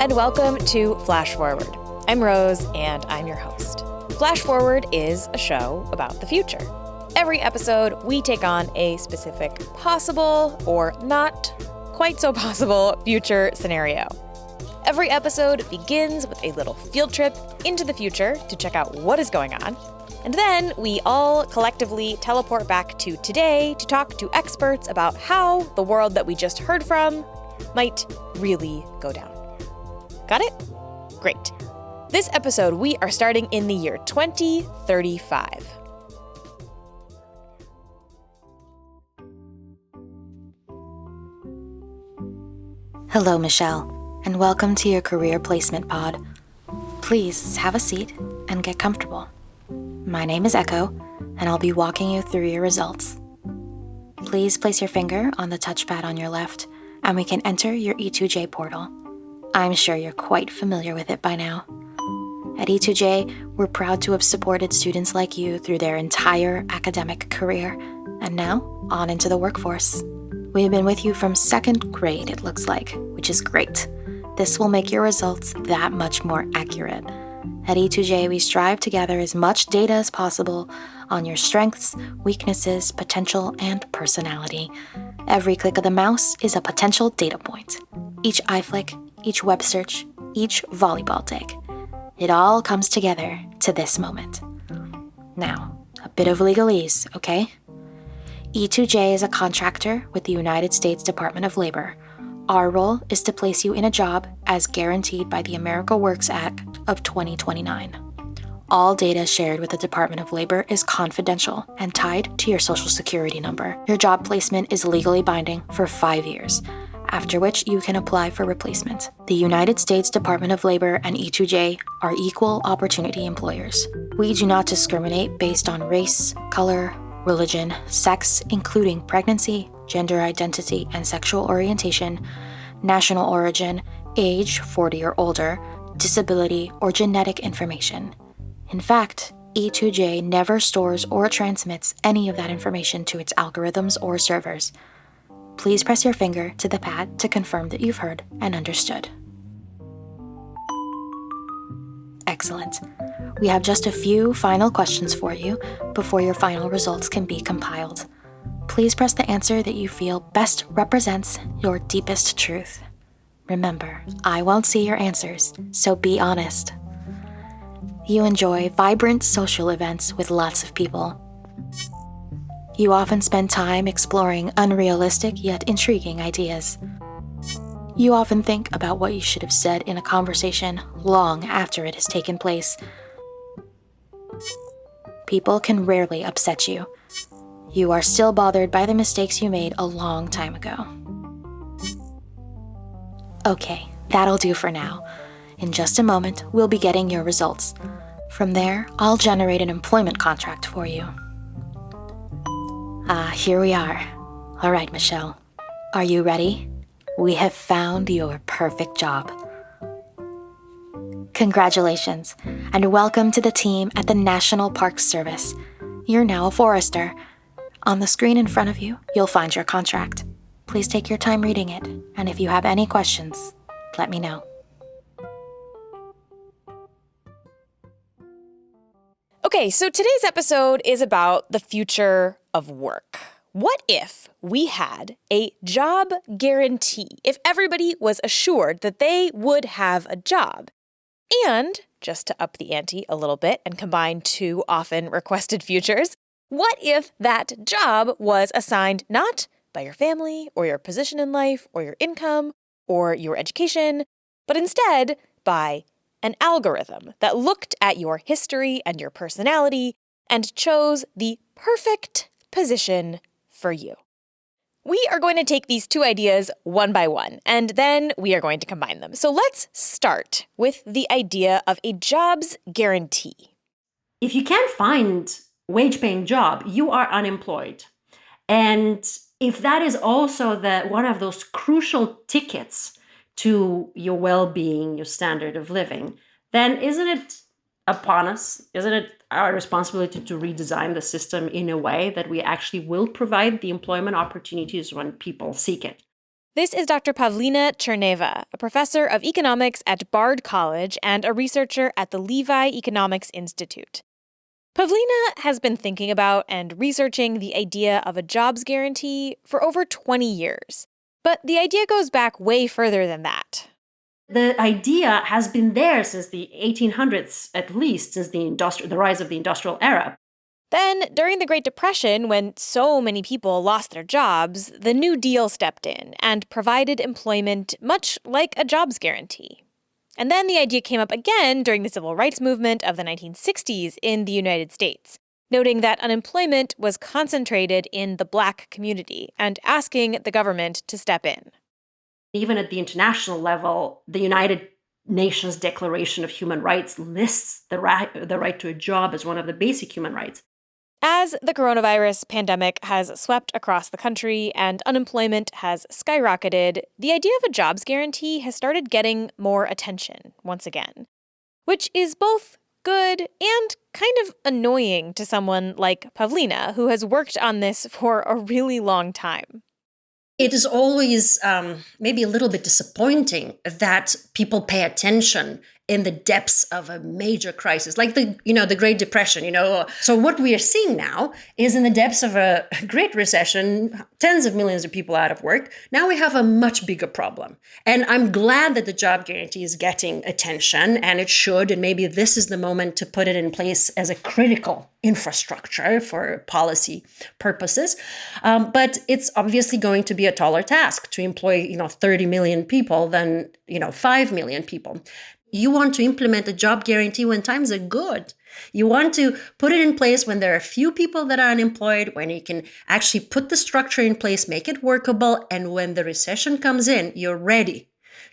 and welcome to Flash Forward. I'm Rose, and I'm your host. Flash Forward is a show about the future. Every episode, we take on a specific possible or not quite so possible future scenario. Every episode begins with a little field trip into the future to check out what is going on. And then we all collectively teleport back to today to talk to experts about how the world that we just heard from might really go down. Got it? Great. This episode, we are starting in the year 2035. Hello, Michelle, and welcome to your career placement pod. Please have a seat and get comfortable. My name is Echo, and I'll be walking you through your results. Please place your finger on the touchpad on your left, and we can enter your E2J portal. I'm sure you're quite familiar with it by now. At E2J, we're proud to have supported students like you through their entire academic career, and now on into the workforce. We have been with you from second grade, it looks like, which is great. This will make your results that much more accurate. At E2J, we strive to gather as much data as possible on your strengths, weaknesses, potential, and personality. Every click of the mouse is a potential data point. Each eye flick, each web search, each volleyball dig. It all comes together to this moment. Now, a bit of legalese, okay? E2J is a contractor with the United States Department of Labor. Our role is to place you in a job as guaranteed by the America Works Act of 2029. All data shared with the Department of Labor is confidential and tied to your Social Security number. Your job placement is legally binding for 5 years, after which you can apply for replacement. The United States Department of Labor and E2J are equal opportunity employers. We do not discriminate based on race, color, religion, sex, including pregnancy, gender identity and sexual orientation, national origin, age 40 or older, disability, or genetic information. In fact, E2J never stores or transmits any of that information to its algorithms or servers. Please press your finger to the pad to confirm that you've heard and understood. Excellent. We have just a few final questions for you before your final results can be compiled. Please press the answer that you feel best represents your deepest truth. Remember, I won't see your answers, so be honest. You enjoy vibrant social events with lots of people. You often spend time exploring unrealistic yet intriguing ideas. You often think about what you should have said in a conversation long after it has taken place. People can rarely upset you. You are still bothered by the mistakes you made a long time ago. Okay, that'll do for now. In just a moment, we'll be getting your results. From there, I'll generate an employment contract for you. Here we are. All right, Michelle. Are you ready? We have found your perfect job. Congratulations, and welcome to the team at the National Park Service. You're now a forester. On the screen in front of you, you'll find your contract. Please take your time reading it, and if you have any questions, let me know. Okay, so today's episode is about the future of work. What if we had a job guarantee? If everybody was assured that they would have a job? And, just to up the ante a little bit and combine two often requested futures, what if that job was assigned not by your family or your position in life or your income or your education, but instead by an algorithm that looked at your history and your personality and chose the perfect position for you? We are going to take these two ideas one by one, and then we are going to combine them. So let's start with the idea of a jobs guarantee. If you can't find wage-paying job, you are unemployed. And if that is also one of those crucial tickets to your well-being, your standard of living, then isn't it upon us? Isn't it our responsibility to redesign the system in a way that we actually will provide the employment opportunities when people seek it? This is Dr. Pavlina Cherneva, a professor of economics at Bard College and a researcher at the Levi Economics Institute. Pavlina has been thinking about and researching the idea of a jobs guarantee for over 20 years. But the idea goes back way further than that. The idea has been there since the 1800s, at least, since the rise of the industrial era. Then, during the Great Depression, when so many people lost their jobs, the New Deal stepped in and provided employment much like a jobs guarantee. And then the idea came up again during the civil rights movement of the 1960s in the United States, noting that unemployment was concentrated in the Black community and asking the government to step in. Even at the international level, the United Nations Declaration of Human Rights lists the right to a job as one of the basic human rights. As the coronavirus pandemic has swept across the country and unemployment has skyrocketed, the idea of a jobs guarantee has started getting more attention once again, which is both good and kind of annoying to someone like Pavlina, who has worked on this for a really long time. It is always maybe a little bit disappointing that people pay attention in the depths of a major crisis, like the Great Depression. So what we are seeing now is in the depths of a great recession, tens of millions of people out of work. Now we have a much bigger problem, and I'm glad that the job guarantee is getting attention, and it should. And maybe this is the moment to put it in place as a critical infrastructure for policy purposes. But it's obviously going to be a taller task to employ 30 million people than 5 million people. You want to implement a job guarantee when times are good. You want to put it in place when there are few people that are unemployed, when you can actually put the structure in place, make it workable, and when the recession comes in, you're ready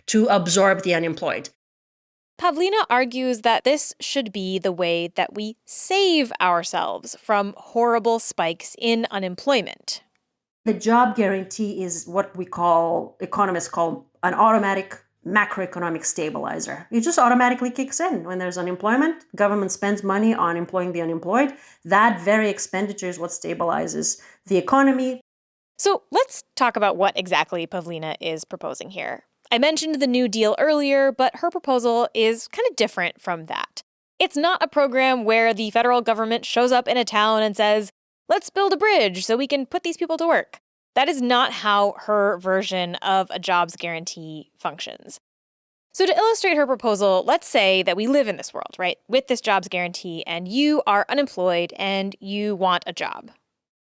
to absorb the unemployed. Pavlina argues that this should be the way that we save ourselves from horrible spikes in unemployment. The job guarantee is what economists call an automatic macroeconomic stabilizer. It just automatically kicks in. When there's unemployment, government spends money on employing the unemployed. That very expenditure is what stabilizes the economy. So let's talk about what exactly Pavlina is proposing here. I mentioned the New Deal earlier, but her proposal is kind of different from that. It's not a program where the federal government shows up in a town and says, let's build a bridge so we can put these people to work. That is not how her version of a jobs guarantee functions. So to illustrate her proposal, let's say that we live in this world, right, with this jobs guarantee, and you are unemployed and you want a job.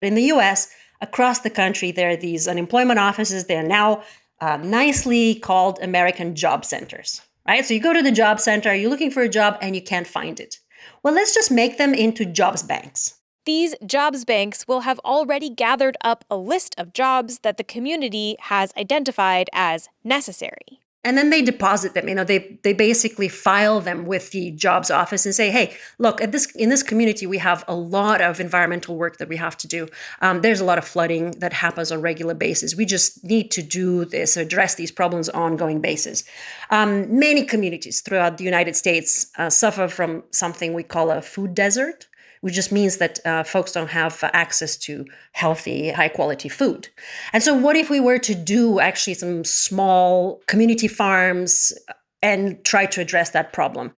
In the US, across the country, there are these unemployment offices. They're now nicely called American Job Centers, right? So you go to the job center, you're looking for a job, and you can't find it. Well, let's just make them into jobs banks. These jobs banks will have already gathered up a list of jobs that the community has identified as necessary. And then they deposit them. They basically file them with the jobs office and say, hey, look, in this community, we have a lot of environmental work that we have to do. There's a lot of flooding that happens on a regular basis. We just need to do this, address these problems on an ongoing basis. Many communities throughout the United States suffer from something we call a food desert, which just means that folks don't have access to healthy, high-quality food. And so what if we were to do actually some small community farms and try to address that problem?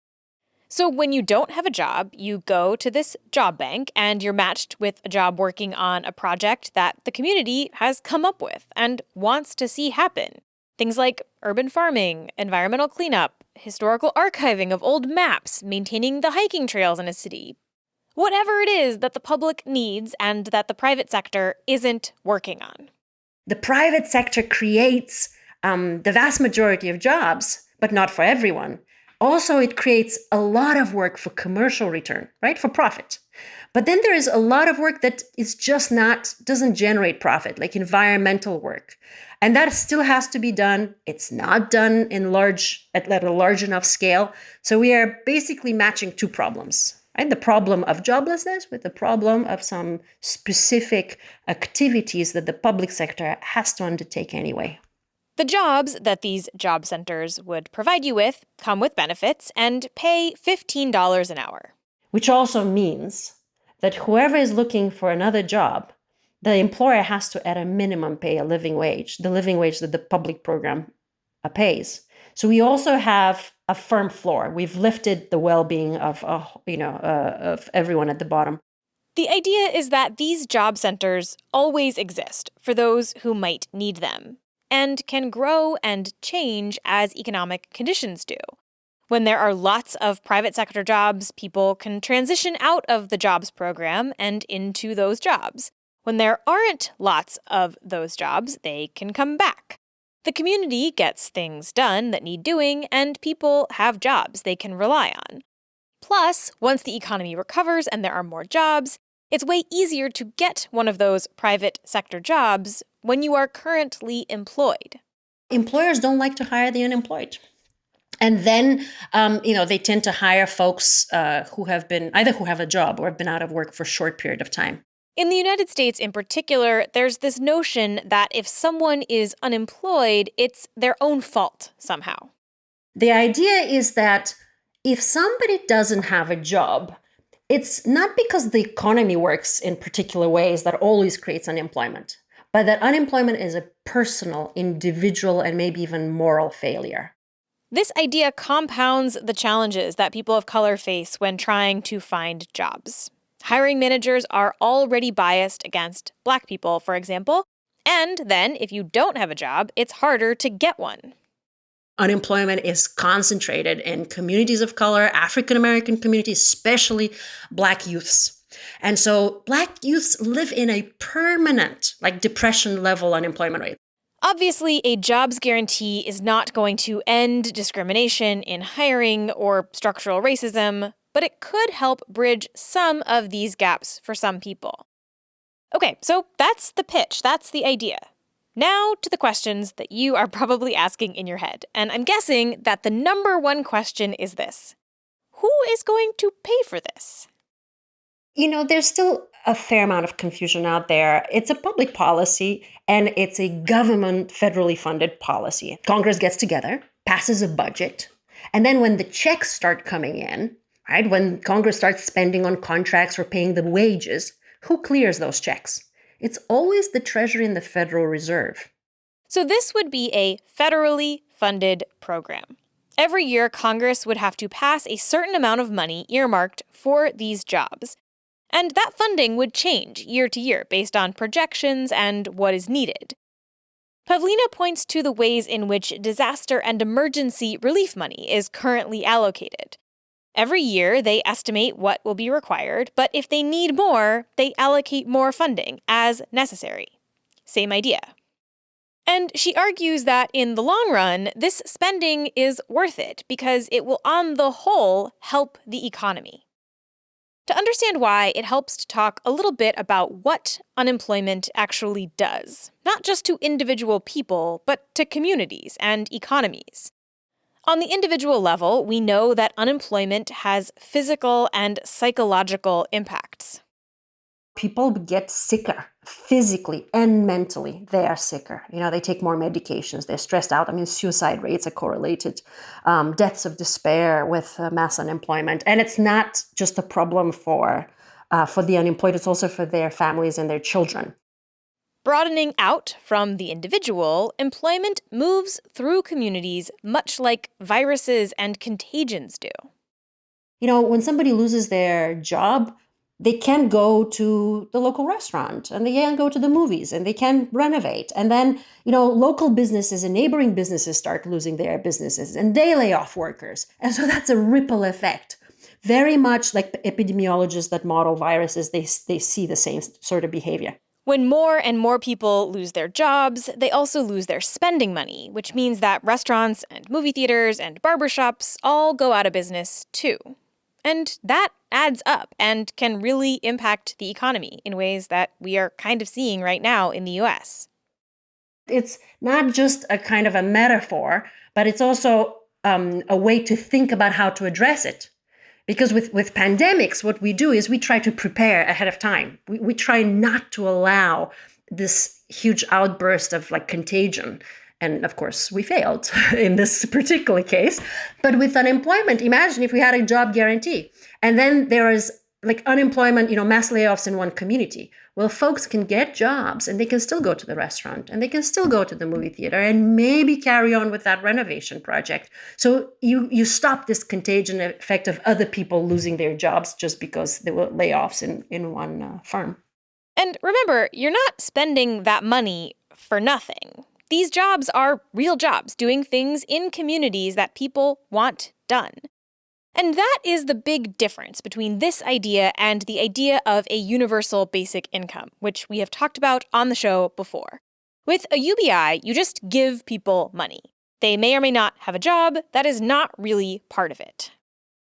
So when you don't have a job, you go to this job bank and you're matched with a job working on a project that the community has come up with and wants to see happen. Things like urban farming, environmental cleanup, historical archiving of old maps, maintaining the hiking trails in a city. Whatever it is that the public needs and that the private sector isn't working on. The private sector creates the vast majority of jobs, but not for everyone. Also, it creates a lot of work for commercial return, right? For profit. But then there is a lot of work that is just doesn't generate profit, like environmental work. And that still has to be done. It's not done at a large enough scale. So we are basically matching two problems. Right? The problem of joblessness with the problem of some specific activities that the public sector has to undertake anyway. The jobs that these job centers would provide you with come with benefits and pay $15 an hour. Which also means that whoever is looking for another job the employer has to, at a minimum, pay a living wage, the living wage that the public program pays. So we also have a firm floor. We've lifted the well-being of everyone at the bottom. The idea is that these job centers always exist for those who might need them, and can grow and change as economic conditions do. When there are lots of private sector jobs, people can transition out of the jobs program and into those jobs. When there aren't lots of those jobs, they can come back. The community gets things done that need doing, and people have jobs they can rely on. Plus, once the economy recovers and there are more jobs, it's way easier to get one of those private sector jobs when you are currently employed. Employers don't like to hire the unemployed. And then, they tend to hire folks who have a job or have been out of work for a short period of time. In the United States in particular, there's this notion that if someone is unemployed, it's their own fault somehow. The idea is that if somebody doesn't have a job, it's not because the economy works in particular ways that always creates unemployment, but that unemployment is a personal, individual, and maybe even moral failure. This idea compounds the challenges that people of color face when trying to find jobs. Hiring managers are already biased against Black people, for example, and then if you don't have a job, it's harder to get one. Unemployment is concentrated in communities of color, African American communities, especially Black youths. And so Black youths live in a permanent, depression level unemployment rate. Obviously, a jobs guarantee is not going to end discrimination in hiring or structural racism, but it could help bridge some of these gaps for some people. Okay, so that's the pitch, that's the idea. Now to the questions that you are probably asking in your head, and I'm guessing that the number one question is this: who is going to pay for this? There's still a fair amount of confusion out there. It's a public policy, and it's a government federally funded policy. Congress gets together, passes a budget, and then when the checks start coming in, right, when Congress starts spending on contracts or paying the wages, who clears those checks? It's always the Treasury and the Federal Reserve. So this would be a federally funded program. Every year, Congress would have to pass a certain amount of money earmarked for these jobs. And that funding would change year to year based on projections and what is needed. Pavlina points to the ways in which disaster and emergency relief money is currently allocated. Every year, they estimate what will be required, but if they need more, they allocate more funding as necessary. Same idea. And she argues that in the long run, this spending is worth it because it will, on the whole, help the economy. To understand why, it helps to talk a little bit about what unemployment actually does, not just to individual people, but to communities and economies. On the individual level, we know that unemployment has physical and psychological impacts. People get sicker physically and mentally. They are sicker. They take more medications. They're stressed out. Suicide rates are correlated. Deaths of despair with mass unemployment. And it's not just a problem for the unemployed. It's also for their families and their children. Broadening out from the individual, employment moves through communities much like viruses and contagions do. When somebody loses their job, they can go to the local restaurant and they can go to the movies and they can renovate. And then, local businesses and neighboring businesses start losing their businesses and they lay off workers. And so that's a ripple effect. Very much like the epidemiologists that model viruses, they see the same sort of behavior. When more and more people lose their jobs, they also lose their spending money, which means that restaurants and movie theaters and barbershops all go out of business too. And that adds up and can really impact the economy in ways that we are kind of seeing right now in the US. It's not just a kind of a metaphor, but it's also a way to think about how to address it. Because with pandemics, what we do is we try to prepare ahead of time. We try not to allow this huge outburst of contagion. And of course, we failed in this particular case. But with unemployment, imagine if we had a job guarantee. And then there is like unemployment, mass layoffs in one community. Well, folks can get jobs and they can still go to the restaurant and they can still go to the movie theater and maybe carry on with that renovation project. So you stop this contagion effect of other people losing their jobs just because there were layoffs in one firm. And remember, you're not spending that money for nothing. These jobs are real jobs, doing things in communities that people want done. And that is the big difference between this idea and the idea of a universal basic income, which we have talked about on the show before. With a UBI, you just give people money. They may or may not have a job. That is not really part of it.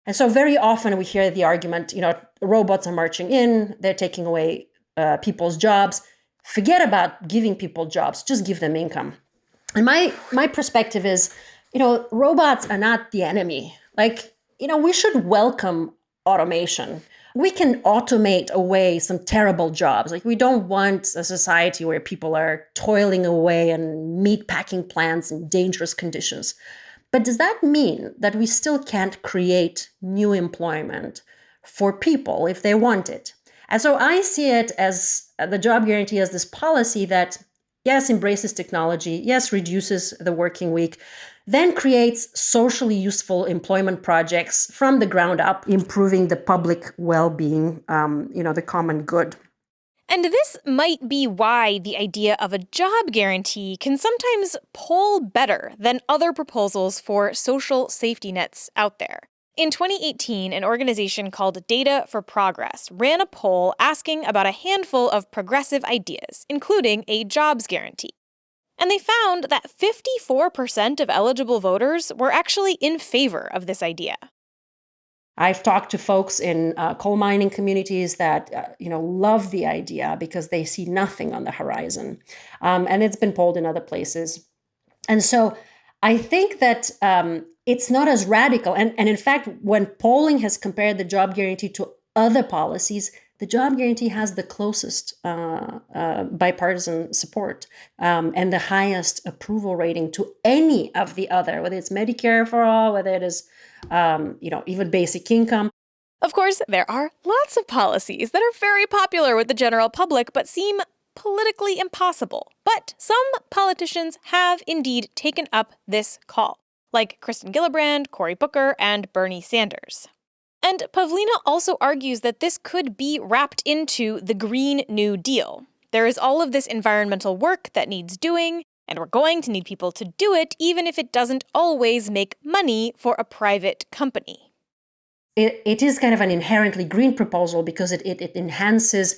And so very often we hear the argument, robots are marching in, they're taking away people's jobs. Forget about giving people jobs, just give them income. And my perspective is, robots are not the enemy. We should welcome automation. We can automate away some terrible jobs. We don't want a society where people are toiling away in meatpacking plants in dangerous conditions. But does that mean that we still can't create new employment for people if they want it? And so I see it as the job guarantee as this policy that, yes, embraces technology, yes, reduces the working week, then creates socially useful employment projects from the ground up, improving the public well-being, the common good. And this might be why the idea of a job guarantee can sometimes poll better than other proposals for social safety nets out there. In 2018, an organization called Data for Progress ran a poll asking about a handful of progressive ideas, including a jobs guarantee. And they found that 54% of eligible voters were actually in favor of this idea. I've talked to folks in coal mining communities that love the idea because they see nothing on the horizon, and it's been polled in other places. And so I think that it's not as radical. And in fact, when polling has compared the job guarantee to other policies, the job guarantee has the closest bipartisan support and the highest approval rating to any of the other, whether it's Medicare for all, whether it is, even basic income. Of course, there are lots of policies that are very popular with the general public but seem politically impossible. But some politicians have indeed taken up this call, like Kristen Gillibrand, Cory Booker, and Bernie Sanders. And Pavlina also argues that this could be wrapped into the Green New Deal. There is all of this environmental work that needs doing, and we're going to need people to do it, even if it doesn't always make money for a private company. It is kind of an inherently green proposal because it enhances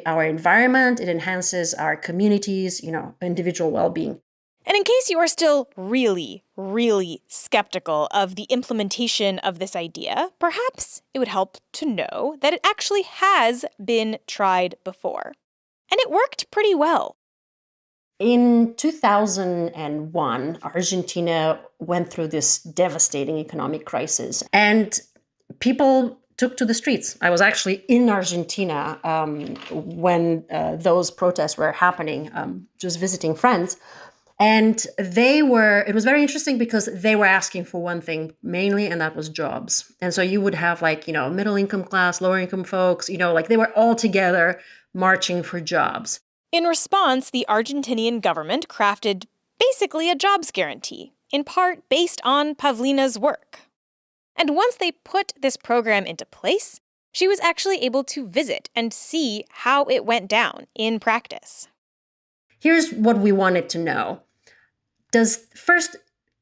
our environment, it enhances our communities, individual well-being. And in case you are still really, really skeptical of the implementation of this idea, perhaps it would help to know that it actually has been tried before. And it worked pretty well. In 2001, Argentina went through this devastating economic crisis, and people took to the streets. I was actually in Argentina when those protests were happening, just visiting friends. And it was very interesting because they were asking for one thing mainly, and that was jobs. And so you would have middle income class, lower income folks, they were all together marching for jobs. In response, the Argentinian government crafted basically a jobs guarantee, in part based on Pavlina's work. And once they put this program into place, she was actually able to visit and see how it went down in practice. Here's what we wanted to know. Is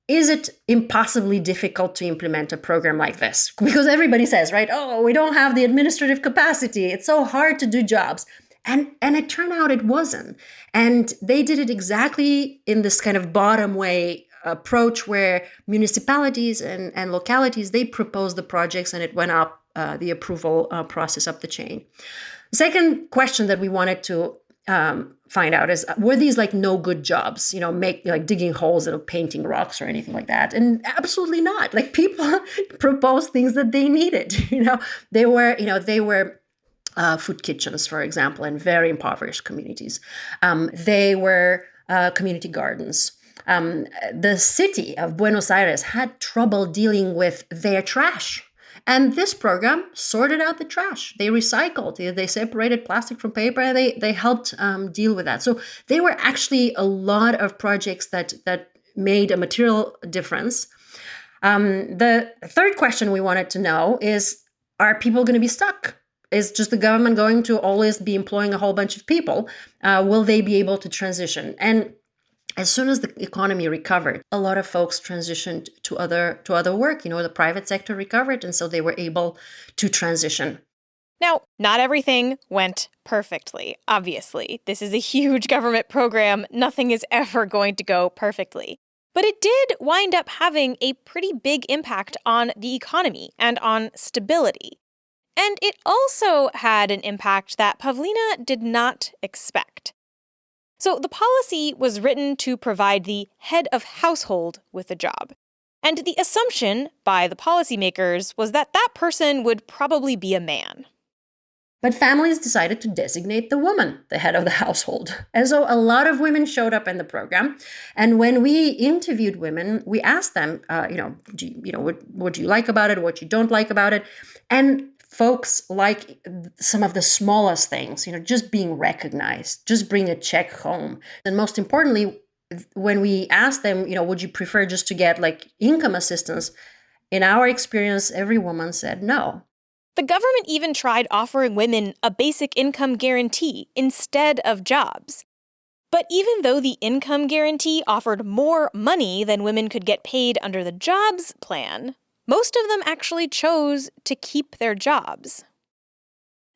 it impossibly difficult to implement a program like this? Because everybody says, right, we don't have the administrative capacity. It's so hard to do jobs. And it turned out it wasn't. And they did it exactly in this kind of bottom way approach where municipalities and localities, they proposed the projects and it went up the approval process up the chain. The second question that we wanted to find out is, were these no good jobs, digging holes and painting rocks or anything like that? And absolutely not. People proposed things that they needed. They were food kitchens, for example, in very impoverished communities. They were community gardens. The city of Buenos Aires had trouble dealing with their trash. And this program sorted out the trash. They recycled, they separated plastic from paper, and they helped deal with that. So there were actually a lot of projects that made a material difference. The third question we wanted to know is, are people going to be stuck? Is just the government going to always be employing a whole bunch of people? Will they be able to transition? And as soon as the economy recovered, a lot of folks transitioned to other work. The private sector recovered, and so they were able to transition. Now, not everything went perfectly, obviously. This is a huge government program. Nothing is ever going to go perfectly. But it did wind up having a pretty big impact on the economy and on stability. And it also had an impact that Pavlina did not expect. So the policy was written to provide the head of household with a job. And the assumption by the policymakers was that that person would probably be a man. But families decided to designate the woman the head of the household. And so a lot of women showed up in the program. And when we interviewed women, we asked them, what do you like about it, what you don't like about it? And folks like some of the smallest things, just being recognized, just bring a check home. And most importantly, when we asked them, would you prefer just to get income assistance? In our experience, every woman said no. The government even tried offering women a basic income guarantee instead of jobs. But even though the income guarantee offered more money than women could get paid under the jobs plan, most of them actually chose to keep their jobs.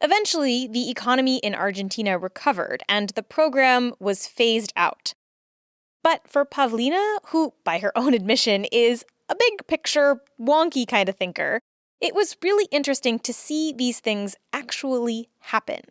Eventually, the economy in Argentina recovered, and the program was phased out. But for Pavlina, who, by her own admission, is a big picture, wonky kind of thinker, it was really interesting to see these things actually happen.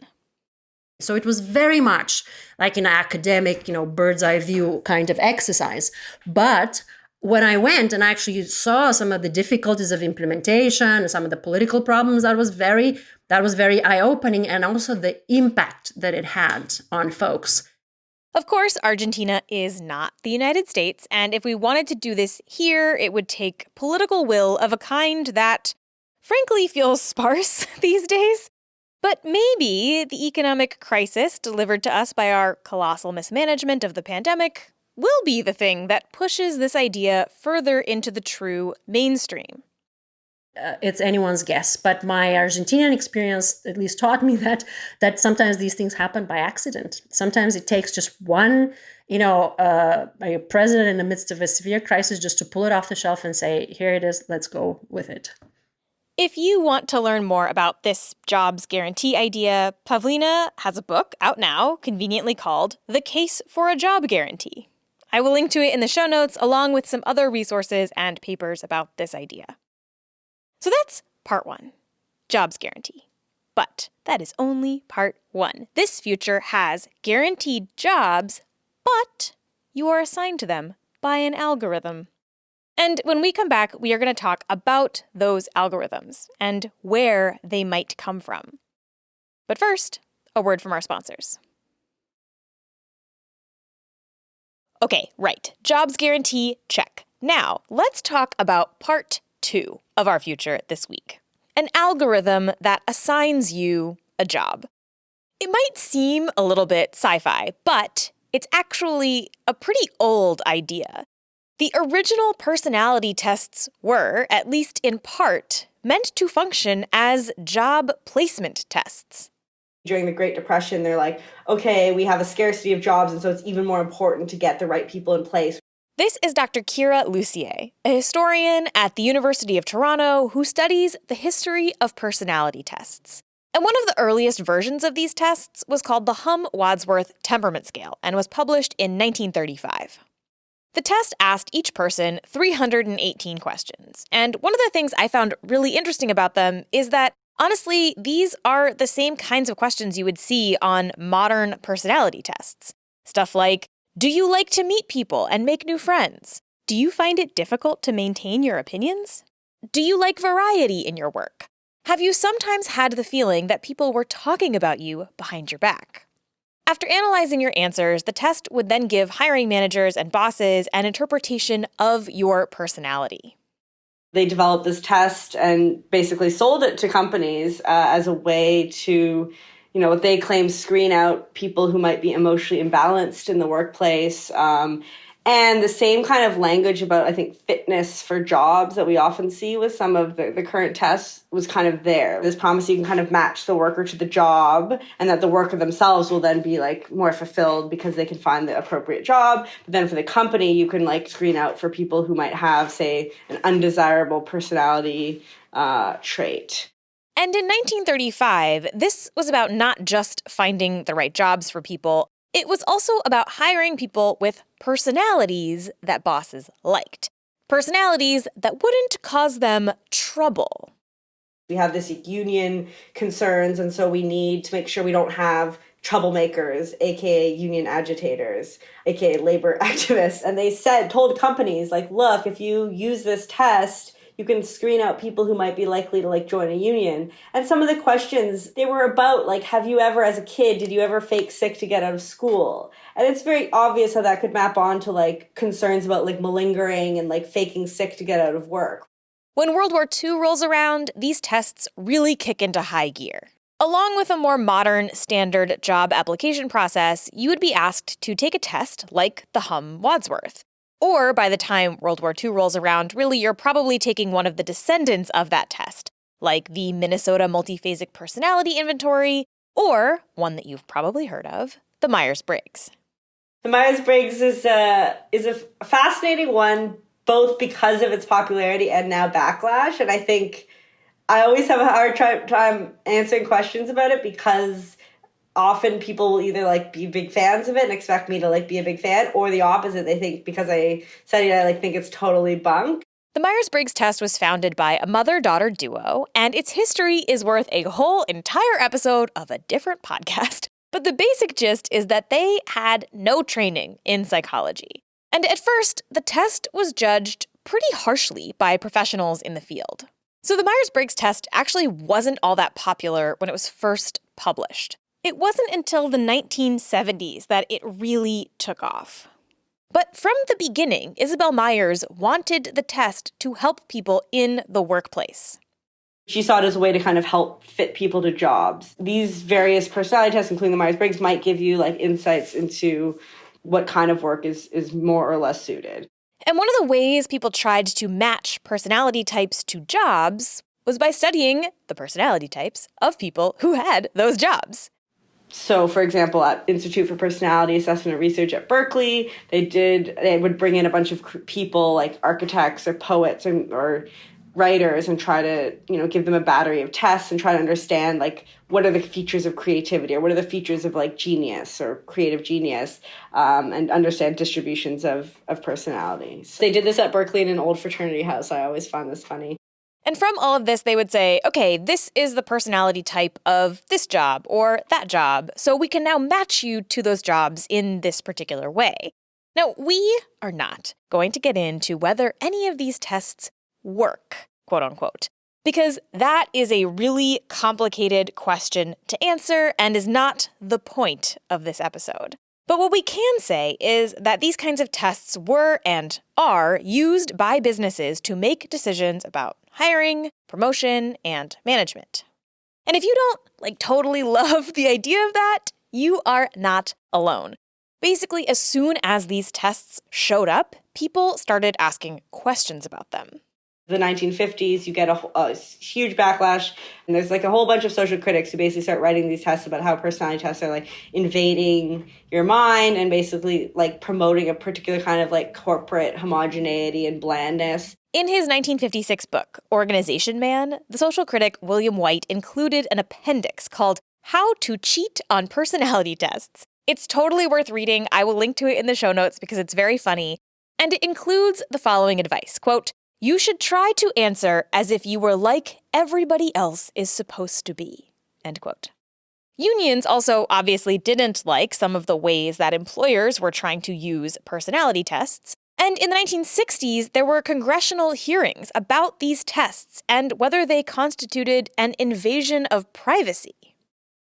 So it was very much like an academic, bird's eye view kind of exercise. But when I went and actually saw some of the difficulties of implementation and some of the political problems, that was very eye-opening, and also the impact that it had on folks. Of course, Argentina is not the United States, and if we wanted to do this here, it would take political will of a kind that, frankly, feels sparse these days. But maybe the economic crisis delivered to us by our colossal mismanagement of the pandemic will be the thing that pushes this idea further into the true mainstream. It's anyone's guess, but my Argentinian experience at least taught me that sometimes these things happen by accident. Sometimes it takes just one, a president in the midst of a severe crisis just to pull it off the shelf and say, here it is, let's go with it. If you want to learn more about this jobs guarantee idea, Pavlina has a book out now, conveniently called The Case for a Job Guarantee. I will link to it in the show notes, along with some other resources and papers about this idea. So that's part one, jobs guarantee. But that is only part one. This future has guaranteed jobs, but you are assigned to them by an algorithm. And when we come back, we are going to talk about those algorithms and where they might come from. But first, a word from our sponsors. Okay, right. Jobs guarantee, check. Now, let's talk about part two of our future this week. An algorithm that assigns you a job. It might seem a little bit sci-fi, but it's actually a pretty old idea. The original personality tests were, at least in part, meant to function as job placement tests. During the Great Depression, they're like, okay, we have a scarcity of jobs, and so it's even more important to get the right people in place. This is Dr. Kira Lussier, a historian at the University of Toronto who studies the history of personality tests. And one of the earliest versions of these tests was called the Hum-Wadsworth Temperament Scale and was published in 1935. The test asked each person 318 questions, and one of the things I found really interesting about them is that, honestly, these are the same kinds of questions you would see on modern personality tests. Stuff like, do you like to meet people and make new friends? Do you find it difficult to maintain your opinions? Do you like variety in your work? Have you sometimes had the feeling that people were talking about you behind your back? After analyzing your answers, the test would then give hiring managers and bosses an interpretation of your personality. They developed this test and basically sold it to companies as a way to, what they claim screen out people who might be emotionally imbalanced in the workplace. And the same kind of language about, I think, fitness for jobs that we often see with some of the current tests was kind of there. This promise you can kind of match the worker to the job and that the worker themselves will then be like more fulfilled because they can find the appropriate job. But then for the company, you can like screen out for people who might have, say, an undesirable personality trait. And in 1935, this was about not just finding the right jobs for people. It was also about hiring people with personalities that bosses liked. Personalities that wouldn't cause them trouble. We have this union concerns, and so we need to make sure we don't have troublemakers, aka union agitators, aka labor activists. And they told companies, like, look, if you use this test, you can screen out people who might be likely to like join a union. And some of the questions, they were about like, have you ever, as a kid, did you ever fake sick to get out of school? And it's very obvious how that could map on to like concerns about like malingering and like faking sick to get out of work. When World War II rolls around, these tests really kick into high gear. Along with a more modern standard job application process, you would be asked to take a test like the Hum-Wadsworth. Or by the time World War II rolls around, really you're probably taking one of the descendants of that test, like the Minnesota Multiphasic Personality Inventory, or one that you've probably heard of, the Myers-Briggs. The Myers-Briggs is a fascinating one, both because of its popularity and now backlash. And I think I always have a hard time answering questions about it because often people will either like be big fans of it and expect me to like be a big fan, or the opposite. They think because I studied it, I like think it's totally bunk. The Myers-Briggs test was founded by a mother-daughter duo, and its history is worth a whole entire episode of a different podcast. But the basic gist is that they had no training in psychology. And at first, the test was judged pretty harshly by professionals in the field. So the Myers-Briggs test actually wasn't all that popular when it was first published. It wasn't until the 1970s that it really took off. But from the beginning, Isabel Myers wanted the test to help people in the workplace. She saw it as a way to kind of help fit people to jobs. These various personality tests, including the Myers-Briggs, might give you like insights into what kind of work is more or less suited. And one of the ways people tried to match personality types to jobs was by studying the personality types of people who had those jobs. So, for example, at Institute for Personality Assessment and Research at Berkeley, they would bring in a bunch of people like architects or poets or writers and try to, give them a battery of tests and try to understand like what are the features of creativity or what are the features of like genius or creative genius, and understand distributions of personalities. They did this at Berkeley in an old fraternity house. I always found this funny. And from all of this, they would say, okay, this is the personality type of this job or that job, so we can now match you to those jobs in this particular way. Now, we are not going to get into whether any of these tests work, quote unquote, because that is a really complicated question to answer and is not the point of this episode. But what we can say is that these kinds of tests were and are used by businesses to make decisions about hiring, promotion, and management. And if you don't totally love the idea of that, you are not alone. Basically, as soon as these tests showed up, people started asking questions about them. The 1950s, you get a huge backlash, and there's a whole bunch of social critics who basically start writing these tests about how personality tests are invading your mind and basically promoting a particular kind of corporate homogeneity and blandness. In his 1956 book, Organization Man, the social critic William White included an appendix called How to Cheat on Personality Tests. It's totally worth reading. I will link to it in the show notes because it's very funny. And it includes the following advice, quote, "You should try to answer as if you were like everybody else is supposed to be," end quote. Unions also obviously didn't like some of the ways that employers were trying to use personality tests. And in the 1960s, there were congressional hearings about these tests and whether they constituted an invasion of privacy.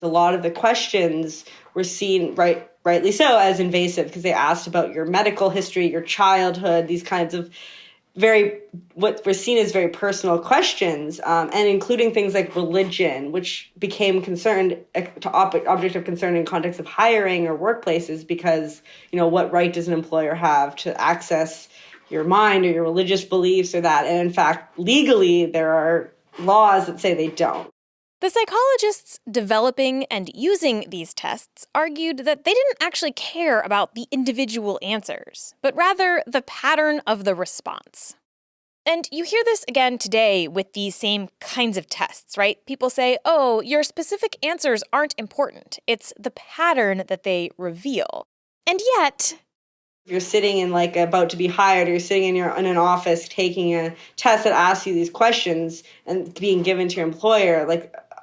A lot of the questions were seen, rightly so, as invasive because they asked about your medical history, your childhood, these kinds of what were seen as very personal questions, and including things like religion, which became object of concern in context of hiring or workplaces, because, what right does an employer have to access your mind or your religious beliefs or that? And in fact, legally, there are laws that say they don't. The psychologists developing and using these tests argued that they didn't actually care about the individual answers, but rather the pattern of the response. And you hear this again today with these same kinds of tests, right? People say, oh, your specific answers aren't important. It's the pattern that they reveal. And yet, if you're sitting in about to be hired, or you're sitting in an office taking a test that asks you these questions and being given to your employer,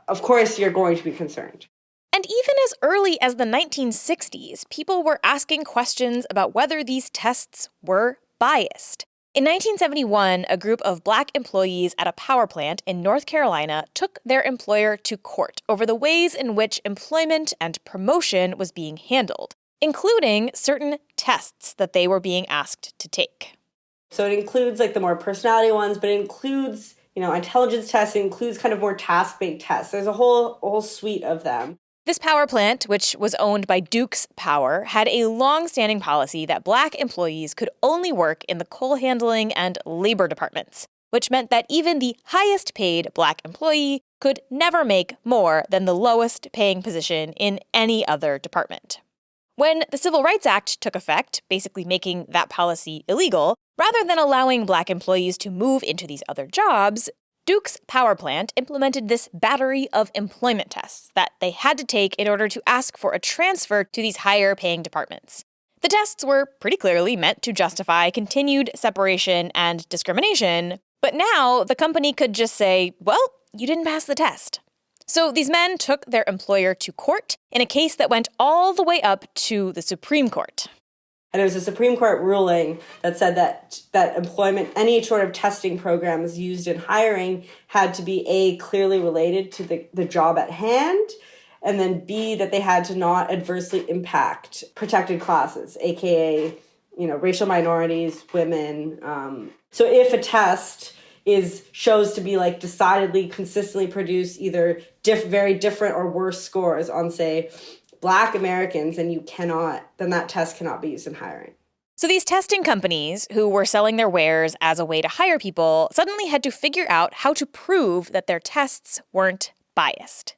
of course you're going to be concerned. And even as early as the 1960s, people were asking questions about whether these tests were biased. In 1971, a group of Black employees at a power plant in North Carolina took their employer to court over the ways in which employment and promotion was being handled, including certain tests that they were being asked to take. So it includes the more personality ones, but it includes intelligence tests, includes kind of more task-based tests. There's a whole suite of them. This power plant, which was owned by Dukes Power, had a long-standing policy that Black employees could only work in the coal handling and labor departments, which meant that even the highest-paid Black employee could never make more than the lowest-paying position in any other department. When the Civil Rights Act took effect, basically making that policy illegal, rather than allowing Black employees to move into these other jobs, Duke's power plant implemented this battery of employment tests that they had to take in order to ask for a transfer to these higher-paying departments. The tests were pretty clearly meant to justify continued separation and discrimination, but now the company could just say, well, you didn't pass the test. So these men took their employer to court in a case that went all the way up to the Supreme Court. And it was a Supreme Court ruling that said that employment, any sort of testing programs used in hiring had to be A, clearly related to the job at hand, and then B, that they had to not adversely impact protected classes, aka, racial minorities, women. So if a test shows to be decidedly consistently produce either very different or worse scores on, say, Black Americans, then that test cannot be used in hiring. So these testing companies, who were selling their wares as a way to hire people, suddenly had to figure out how to prove that their tests weren't biased.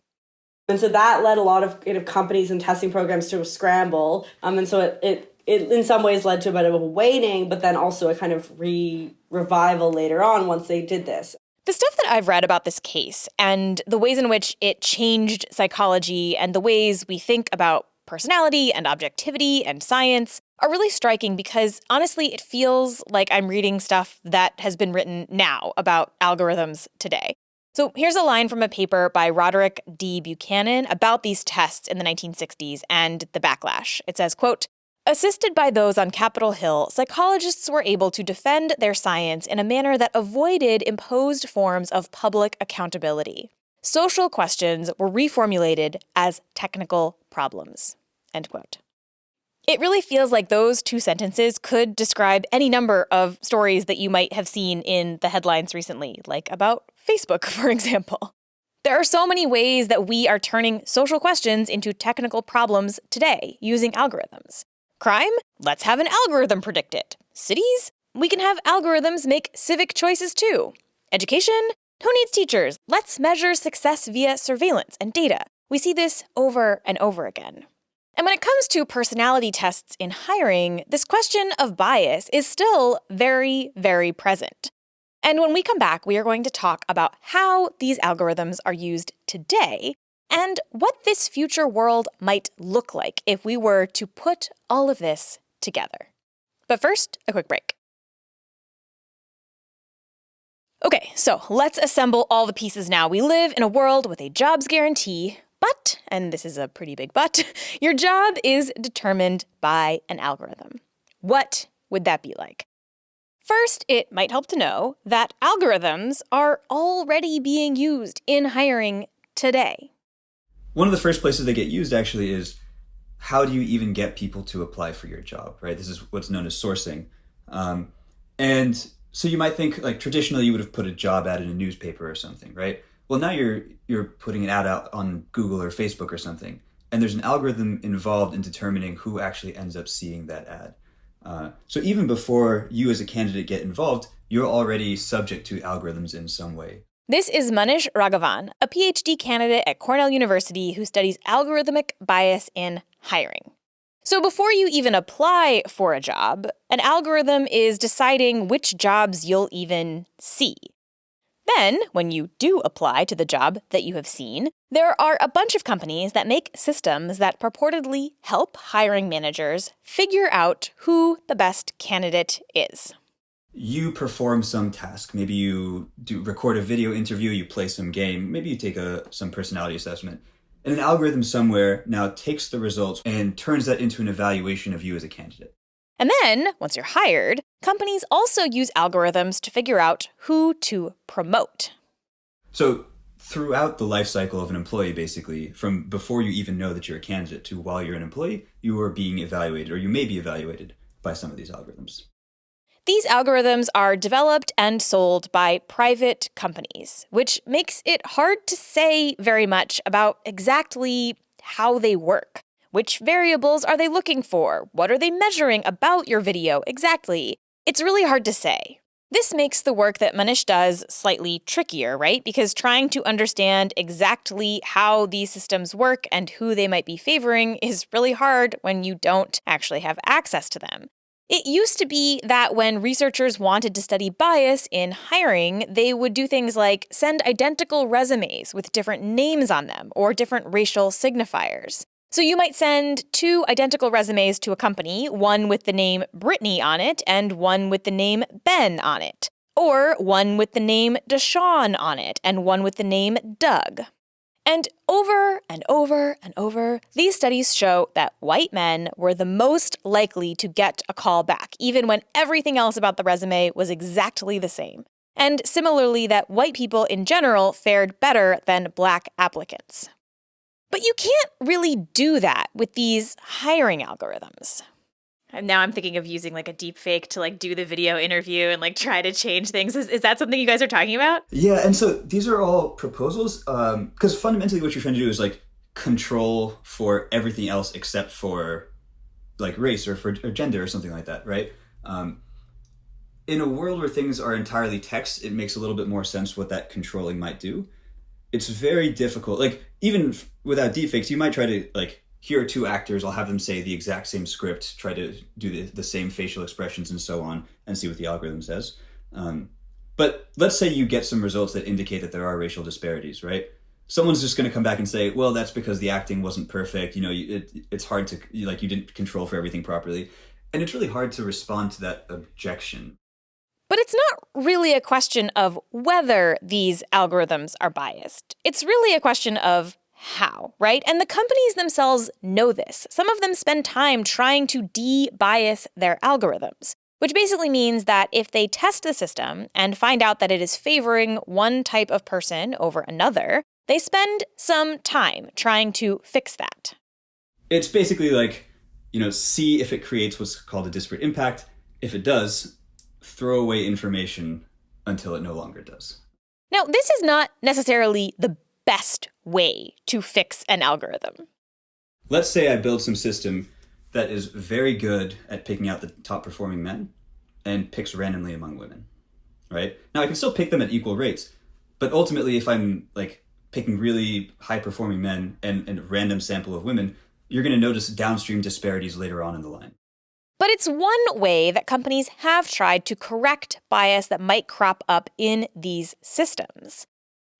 And so that led a lot of companies and testing programs to scramble. And so it in some ways led to a bit of a waning, but then also a kind of revival later on once they did this. The stuff that I've read about this case and the ways in which it changed psychology and the ways we think about personality and objectivity and science are really striking because, honestly, it feels like I'm reading stuff that has been written now about algorithms today. So here's a line from a paper by Roderick D. Buchanan about these tests in the 1960s and the backlash. It says, quote, assisted by those on Capitol Hill, psychologists were able to defend their science in a manner that avoided imposed forms of public accountability. Social questions were reformulated as technical problems, end quote. It really feels like those two sentences could describe any number of stories that you might have seen in the headlines recently, like about Facebook, for example. There are so many ways that we are turning social questions into technical problems today using algorithms. Crime? Let's have an algorithm predict it. Cities? We can have algorithms make civic choices too. Education? Who needs teachers? Let's measure success via surveillance and data. We see this over and over again. And when it comes to personality tests in hiring, this question of bias is still very, very present. And when we come back, we are going to talk about how these algorithms are used today and what this future world might look like if we were to put all of this together. But first, a quick break. Okay, so let's assemble all the pieces now. We live in a world with a jobs guarantee, but, and this is a pretty big but, your job is determined by an algorithm. What would that be like? First, it might help to know that algorithms are already being used in hiring today. One of the first places they get used actually is how do you even get people to apply for your job, right? This is what's known as sourcing. And So you might think, like, traditionally you would have put a job ad in a newspaper or something, right? Well, now you're putting an ad out on Google or Facebook or something, and there's an algorithm involved in determining who actually ends up seeing that ad. So even before you as a candidate get involved, you're already subject to algorithms in some way. This is Manish Raghavan, a PhD candidate at Cornell University who studies algorithmic bias in hiring. So before you even apply for a job, an algorithm is deciding which jobs you'll even see. Then, when you do apply to the job that you have seen, there are a bunch of companies that make systems that purportedly help hiring managers figure out who the best candidate is. You perform some task. Maybe you record a video interview, you play some game, maybe you take some personality assessment. And an algorithm somewhere now takes the results and turns that into an evaluation of you as a candidate. And then, once you're hired, companies also use algorithms to figure out who to promote. So throughout the life cycle of an employee, basically, from before you even know that you're a candidate to while you're an employee, you are being evaluated, or you may be evaluated by some of these algorithms. These algorithms are developed and sold by private companies, which makes it hard to say very much about exactly how they work. Which variables are they looking for? What are they measuring about your video exactly? It's really hard to say. This makes the work that Manish does slightly trickier, right? Because trying to understand exactly how these systems work and who they might be favoring is really hard when you don't actually have access to them. It used to be that when researchers wanted to study bias in hiring, they would do things like send identical resumes with different names on them or different racial signifiers. So you might send 2 identical resumes to a company, one with the name Brittany on it and one with the name Ben on it. Or one with the name Deshaun on it and one with the name Doug. And over and over and over, these studies show that white men were the most likely to get a call back, even when everything else about the resume was exactly the same. And similarly, that white people in general fared better than black applicants. But you can't really do that with these hiring algorithms. And now I'm thinking of using like a deep fake to like do the video interview and like try to change things. Is that something you guys are talking about? Yeah, and so these are all proposals, because fundamentally what you're trying to do is like control for everything else except for like race or gender or something like that, right? In a world where things are entirely text, it makes a little bit more sense what that controlling might do. It's very difficult. Like even without deepfakes, you might try to like, here are 2 actors, I'll have them say the exact same script, try to do the same facial expressions and so on, and see what the algorithm says. But let's say you get some results that indicate that there are racial disparities, right? Someone's just going to come back and say, well, that's because the acting wasn't perfect. You know, it's hard to, you didn't control for everything properly. And it's really hard to respond to that objection. But it's not really a question of whether these algorithms are biased. It's really a question of how, right? And the companies themselves know this. Some of them spend time trying to de-bias their algorithms, which basically means that if they test the system and find out that it is favoring one type of person over another, they spend some time trying to fix that. It's basically like, see if it creates what's called a disparate impact. If it does, throw away information until it no longer does. Now, this is not necessarily the best way to fix an algorithm. Let's say I build some system that is very good at picking out the top performing men and picks randomly among women, right? Now I can still pick them at equal rates, but ultimately if I'm like picking really high performing men and a random sample of women, you're going to notice downstream disparities later on in the line. But it's one way that companies have tried to correct bias that might crop up in these systems.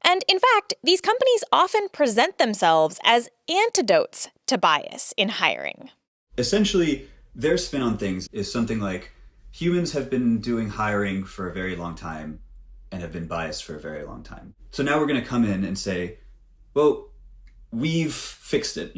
And in fact, these companies often present themselves as antidotes to bias in hiring. Essentially, their spin on things is something like, humans have been doing hiring for a very long time and have been biased for a very long time. So now we're going to come in and say, well, we've fixed it.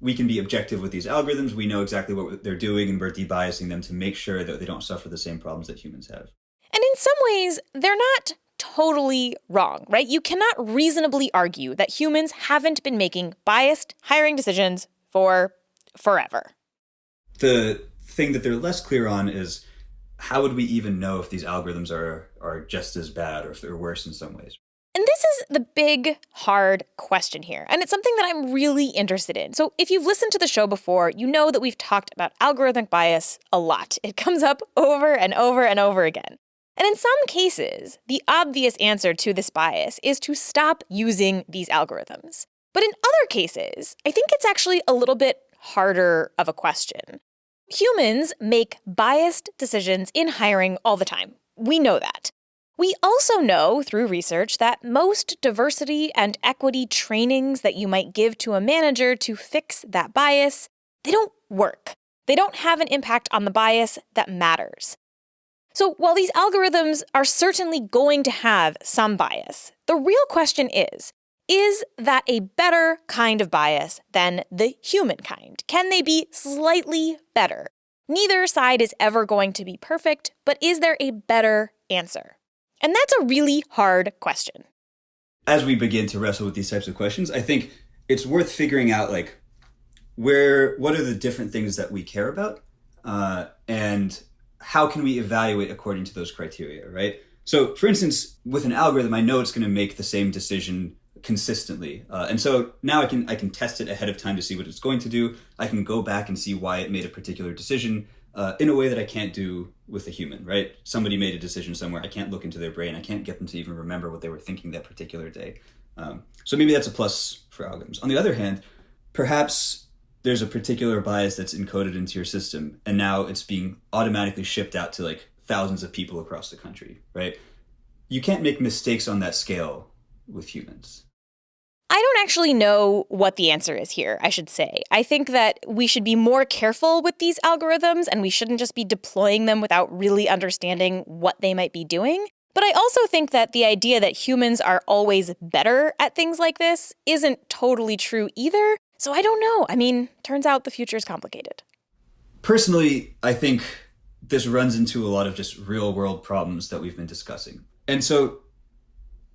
We can be objective with these algorithms. We know exactly what they're doing, and we're debiasing them to make sure that they don't suffer the same problems that humans have. And in some ways, they're not totally wrong, right? You cannot reasonably argue that humans haven't been making biased hiring decisions for forever. The thing that they're less clear on is how would we even know if these algorithms are just as bad or if they're worse in some ways? And this is the big, hard question here. And it's something that I'm really interested in. So if you've listened to the show before, you know that we've talked about algorithmic bias a lot. It comes up over and over and over again. And in some cases, the obvious answer to this bias is to stop using these algorithms. But in other cases, I think it's actually a little bit harder of a question. Humans make biased decisions in hiring all the time. We know that. We also know through research that most diversity and equity trainings that you might give to a manager to fix that bias, they don't work. They don't have an impact on the bias that matters. So while these algorithms are certainly going to have some bias, the real question is that a better kind of bias than the human kind? Can they be slightly better? Neither side is ever going to be perfect, but is there a better answer? And that's a really hard question. As we begin to wrestle with these types of questions, I think it's worth figuring out like what are the different things that we care about, and how can we evaluate according to those criteria, right? So, for instance, with an algorithm, I know it's going to make the same decision consistently, and so now I can test it ahead of time to see what it's going to do. I can go back and see why it made a particular decision in a way that I can't do with a human, right? Somebody made a decision somewhere. I can't look into their brain. I can't get them to even remember what they were thinking that particular day. So maybe that's a plus for algorithms. On the other hand, perhaps there's a particular bias that's encoded into your system, and now it's being automatically shipped out to like thousands of people across the country, right? You can't make mistakes on that scale with humans. I don't actually know what the answer is here, I should say. I think that we should be more careful with these algorithms, and we shouldn't just be deploying them without really understanding what they might be doing. But I also think that the idea that humans are always better at things like this isn't totally true either. So I don't know. I mean, turns out the future is complicated. Personally, I think this runs into a lot of just real world problems that we've been discussing. And so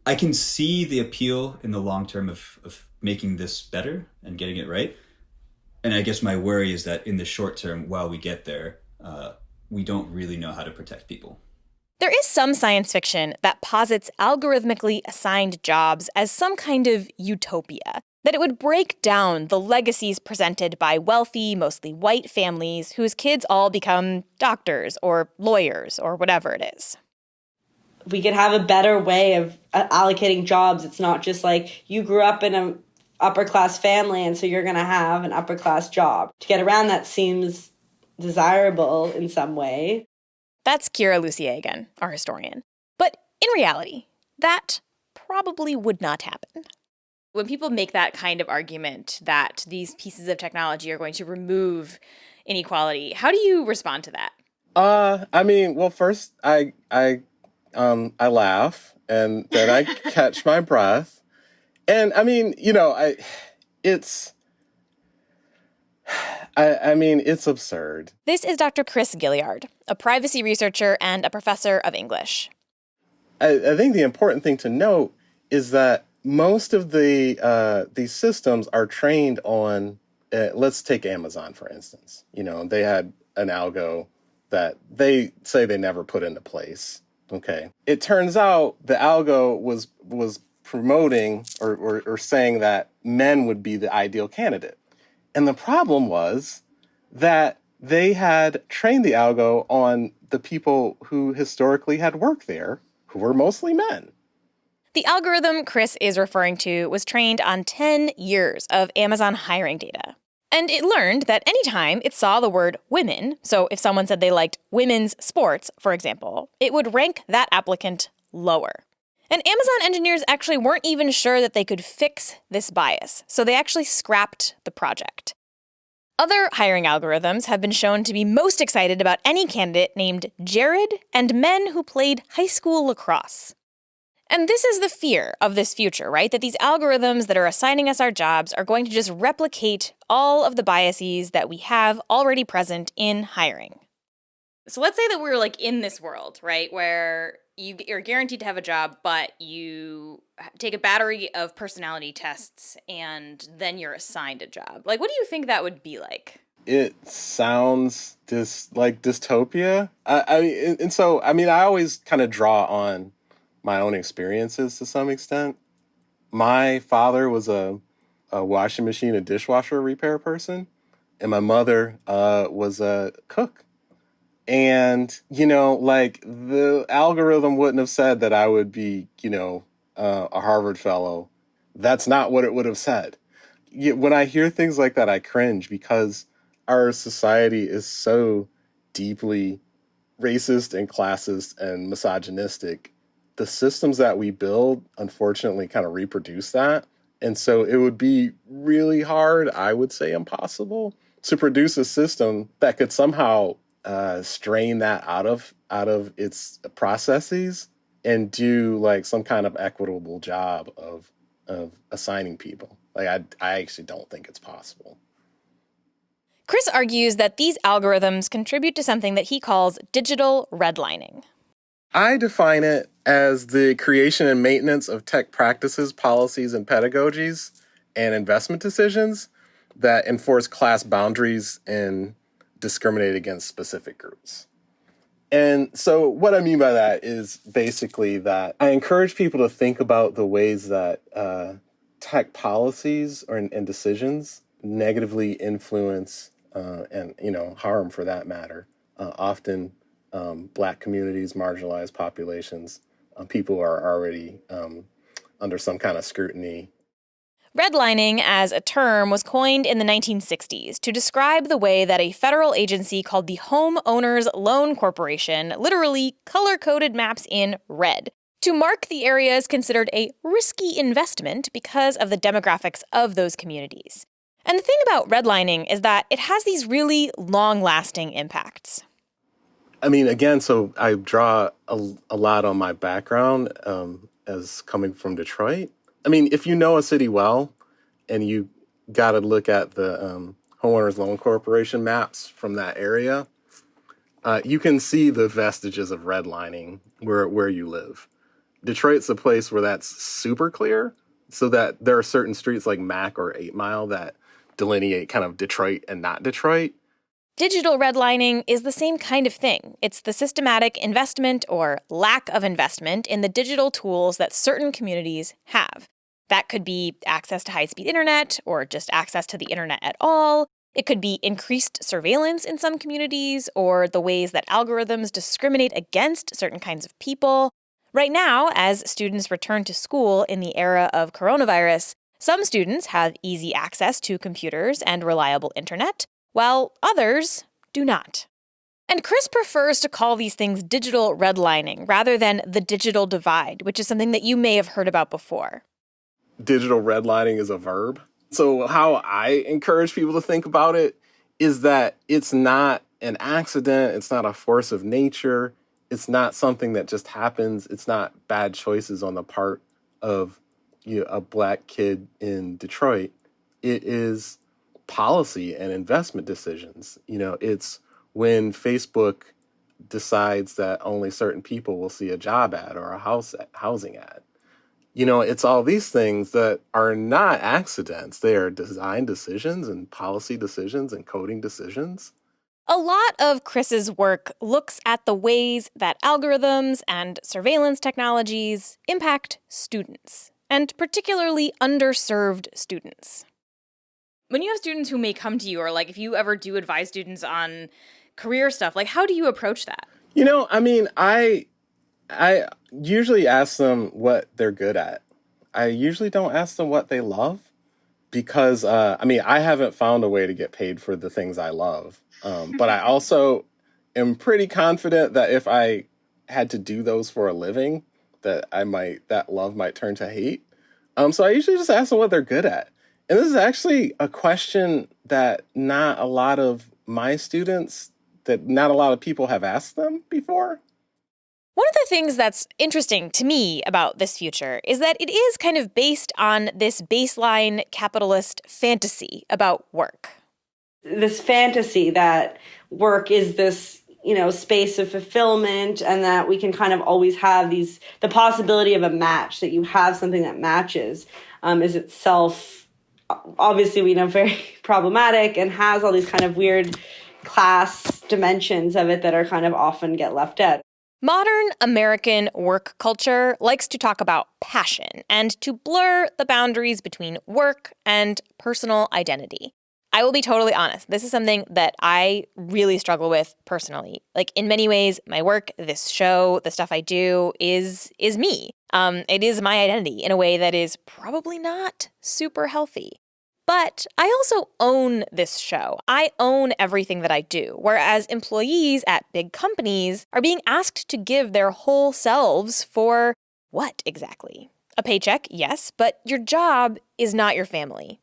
I can see the appeal in the long term of making this better and getting it right. And I guess my worry is that in the short term, while we get there, we don't really know how to protect people. There is some science fiction that posits algorithmically assigned jobs as some kind of utopia, that it would break down the legacies presented by wealthy, mostly white families whose kids all become doctors or lawyers or whatever it is. We could have a better way of allocating jobs. It's not just like you grew up in an upper class family and so you're going to have an upper class job. To get around that seems desirable in some way. That's Kira Lussier again, our historian. But in reality, that probably would not happen. When people make that kind of argument that these pieces of technology are going to remove inequality, how do you respond to that? I mean, well, first I laugh and then I catch my breath. And I mean, you know, it's absurd. This is Dr. Chris Gilliard, a privacy researcher and a professor of English. I think the important thing to note is that most of these systems are trained on, let's take Amazon, for instance. You know, they had an algo that they say they never put into place. Okay. It turns out the algo was promoting or saying that men would be the ideal candidate. And the problem was that they had trained the algo on the people who historically had worked there, who were mostly men. The algorithm Chris is referring to was trained on 10 years of Amazon hiring data. And it learned that anytime it saw the word women, so if someone said they liked women's sports, for example, it would rank that applicant lower. And Amazon engineers actually weren't even sure that they could fix this bias, so they actually scrapped the project. Other hiring algorithms have been shown to be most excited about any candidate named Jared and men who played high school lacrosse. And this is the fear of this future, right? That these algorithms that are assigning us our jobs are going to just replicate all of the biases that we have already present in hiring. So let's say that we're like in this world, right, where you're guaranteed to have a job, but you take a battery of personality tests and then you're assigned a job. Like, what do you think that would be like? it sounds like dystopia. I mean, and so, I mean, I always kind of draw on my own experiences to some extent. My father was a washing machine and dishwasher repair person, and my mother was a cook. And, like the algorithm wouldn't have said that I would be, a Harvard fellow. That's not what it would have said. When I hear things like that, I cringe because our society is so deeply racist and classist and misogynistic. The systems that we build, unfortunately, kind of reproduce that. And so it would be really hard, I would say impossible, to produce a system that could somehow strain that out of its processes and do like some kind of equitable job of assigning people. Like I actually don't think it's possible. Chris argues that these algorithms contribute to something that he calls digital redlining. I define it as the creation and maintenance of tech practices, policies, and pedagogies and investment decisions that enforce class boundaries and discriminate against specific groups. And so what I mean by that is basically that I encourage people to think about the ways that tech policies and decisions negatively influence and harm, for that matter, often Black communities, marginalized populations, people who are already under some kind of scrutiny. Redlining as a term was coined in the 1960s to describe the way that a federal agency called the Homeowners Loan Corporation literally color-coded maps in red to mark the areas considered a risky investment because of the demographics of those communities. And the thing about redlining is that it has these really long-lasting impacts. I mean, again, so I draw a lot on my background as coming from Detroit. I mean, if you know a city well and you got to look at the Homeowners Loan Corporation maps from that area, you can see the vestiges of redlining where you live. Detroit's a place where that's super clear, so that there are certain streets like Mack or 8 Mile that delineate kind of Detroit and not Detroit. Digital redlining is the same kind of thing. It's the systematic investment or lack of investment in the digital tools that certain communities have. That could be access to high-speed internet or just access to the internet at all. It could be increased surveillance in some communities or the ways that algorithms discriminate against certain kinds of people. Right now, as students return to school in the era of coronavirus, some students have easy access to computers and reliable internet, while others do not. And Chris prefers to call these things digital redlining rather than the digital divide, which is something that you may have heard about before. Digital redlining is a verb. So how I encourage people to think about it is that it's not an accident. It's not a force of nature. It's not something that just happens. It's not bad choices on the part of a Black kid in Detroit. It is policy and investment decisions. It's when Facebook decides that only certain people will see a job ad or a housing ad. It's all these things that are not accidents. They are design decisions and policy decisions and coding decisions. A lot of Chris's work looks at the ways that algorithms and surveillance technologies impact students, and particularly underserved students. When you have students who may come to you, or like if you ever do advise students on career stuff, like how do you approach that? I usually ask them what they're good at. I usually don't ask them what they love because, I haven't found a way to get paid for the things I love. But I also am pretty confident that if I had to do those for a living, that love might turn to hate. So I usually just ask them what they're good at. And this is actually a question that not a lot of people have asked them before. One of the things that's interesting to me about this future is that it is kind of based on this baseline capitalist fantasy about work. This fantasy that work is this, space of fulfillment and that we can kind of always have the possibility of a match, that you have something that matches, is itself obviously we know very problematic and has all these kind of weird class dimensions of it that are kind of often get left out. Modern American work culture likes to talk about passion and to blur the boundaries between work and personal identity. I will be totally honest. This is something that I really struggle with personally. Like, in many ways, my work, this show, the stuff I do is me. It is my identity in a way that is probably not super healthy. But I also own this show. I own everything that I do, whereas employees at big companies are being asked to give their whole selves for what exactly? A paycheck, yes, but your job is not your family.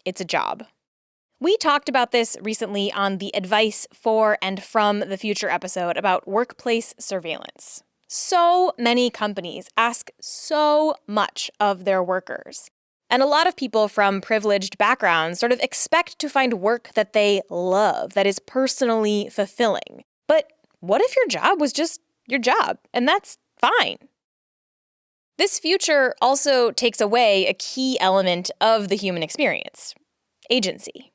It's a job. We talked about this recently on the Advice for and from the Future episode about workplace surveillance. So many companies ask so much of their workers. And a lot of people from privileged backgrounds sort of expect to find work that they love, that is personally fulfilling. But what if your job was just your job? And that's fine. This future also takes away a key element of the human experience: agency.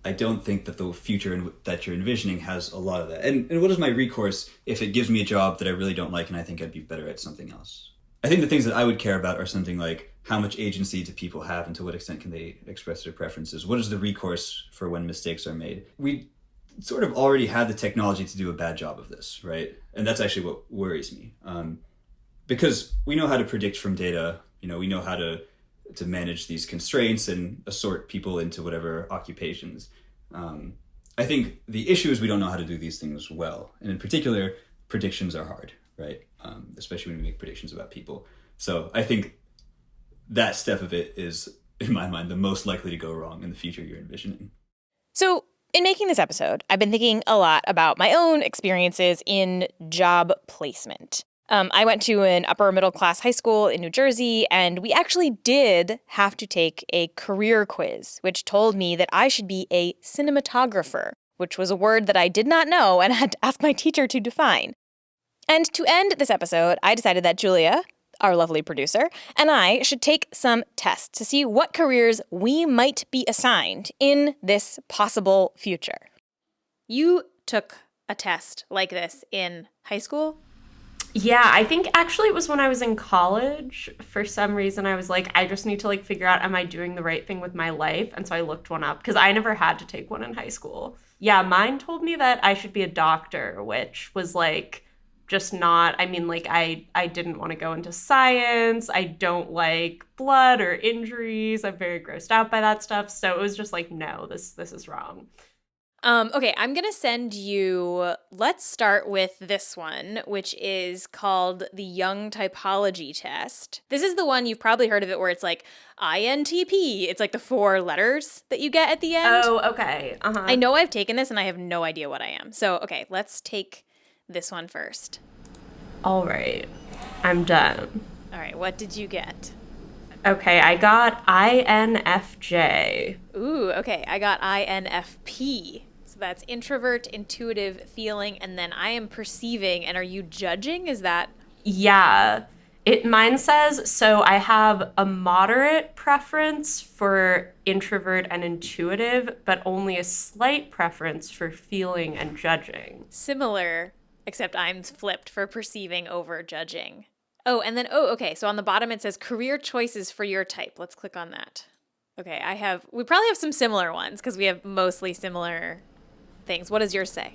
I don't think that the future that you're envisioning has a lot of that. And what is my recourse if it gives me a job that I really don't like and I think I'd be better at something else? I think the things that I would care about are something like, how much agency do people have and to what extent can they express their preferences? What is the recourse for when mistakes are made? We sort of already had the technology to do a bad job of this, right? And that's actually what worries me. Because we know how to predict from data, we know how to manage these constraints and assort people into whatever occupations. I think the issue is we don't know how to do these things well. And in particular, predictions are hard, right? Especially when we make predictions about people. So I think that step of it is, in my mind, the most likely to go wrong in the future you're envisioning. So in making this episode, I've been thinking a lot about my own experiences in job placement. I went to an upper middle class high school in New Jersey, and we actually did have to take a career quiz, which told me that I should be a cinematographer, which was a word that I did not know and had to ask my teacher to define. And to end this episode, I decided that Julia, our lovely producer, and I should take some tests to see what careers we might be assigned in this possible future. You took a test like this in high school? Yeah, I think actually it was when I was in college. For some reason, I was like, I just need to figure out, am I doing the right thing with my life? And so I looked one up because I never had to take one in high school. Yeah, mine told me that I should be a doctor, which was just not, I didn't want to go into science. I don't like blood or injuries. I'm very grossed out by that stuff. So it was just no, this is wrong. Okay, I'm going to send you, let's start with this one, which is called the Young Typology Test. This is the one, you've probably heard of it, where it's INTP. It's the 4 letters that you get at the end. Oh, okay. Uh-huh. I know I've taken this and I have no idea what I am. So, okay, let's take this one first. All right. I'm done. All right, what did you get? Okay, I got INFJ. Ooh, okay, I got INFP. So that's introvert, intuitive, feeling, and then I am perceiving. And are you judging? Is that? Yeah. Mine says, so I have a moderate preference for introvert and intuitive, but only a slight preference for feeling and judging. Similar, except I'm flipped for perceiving over judging. Oh, and then, okay, so on the bottom it says career choices for your type. Let's click on that. Okay, we probably have some similar ones because we have mostly similar things. What does yours say?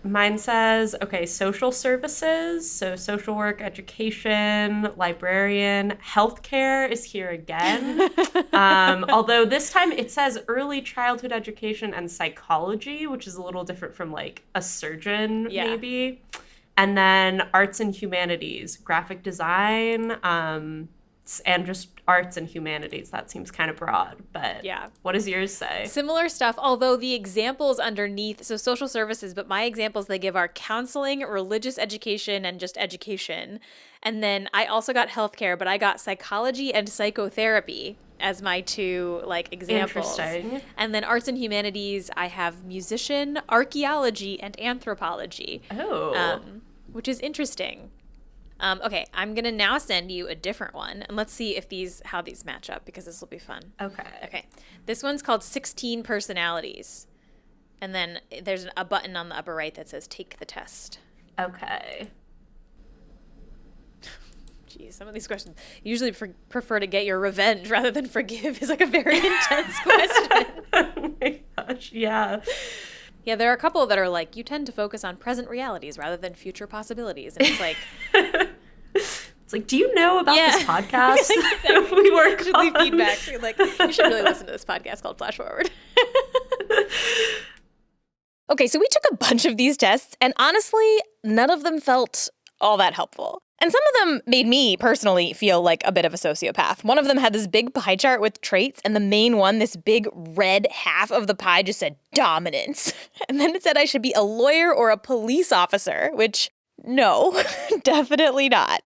Mine says, okay, social services, so social work, education, librarian, healthcare is here again. Although this time it says early childhood education and psychology, which is a little different from a surgeon, maybe. And then arts and humanities, graphic design, and just arts and humanities. That seems kind of broad, but yeah. What does yours say? Similar stuff, although the examples underneath, so social services, but my examples they give are counseling, religious education, and just education. And then I also got healthcare, but I got psychology and psychotherapy as my 2 examples. Interesting. And then arts and humanities, I have musician, archaeology, and anthropology. Oh. Which is interesting. Okay, I'm gonna now send you a different one, and let's see if how these match up, because this will be fun. Okay. This one's called 16 Personalities. And then there's a button on the upper right that says take the test. Okay. Geez, some of these questions, you usually prefer to get your revenge rather than forgive, is like a very intense question. Oh my gosh, yeah. Yeah, there are a couple that are like, you tend to focus on present realities rather than future possibilities. And it's like... It's like, do you know about this podcast? Exactly. We work should leave feedback. You're like, you should really listen to this podcast called Flash Forward. Okay, so we took a bunch of these tests, and honestly, none of them felt all that helpful. And some of them made me personally feel like a bit of a sociopath. One of them had this big pie chart with traits, and the main one, this big red half of the pie, just said dominance. And then it said I should be a lawyer or a police officer, which, no, definitely not.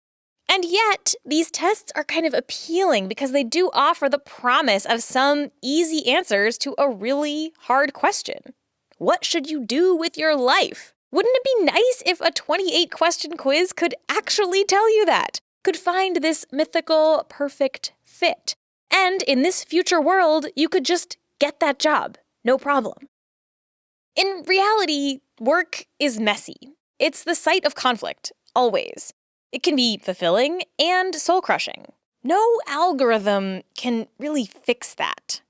And yet, these tests are kind of appealing because they do offer the promise of some easy answers to a really hard question. What should you do with your life? Wouldn't it be nice if a 28-question quiz could actually tell you that? Could find this mythical, perfect fit. And in this future world, you could just get that job. No problem. In reality, work is messy. It's the site of conflict, always. It can be fulfilling and soul-crushing. No algorithm can really fix that.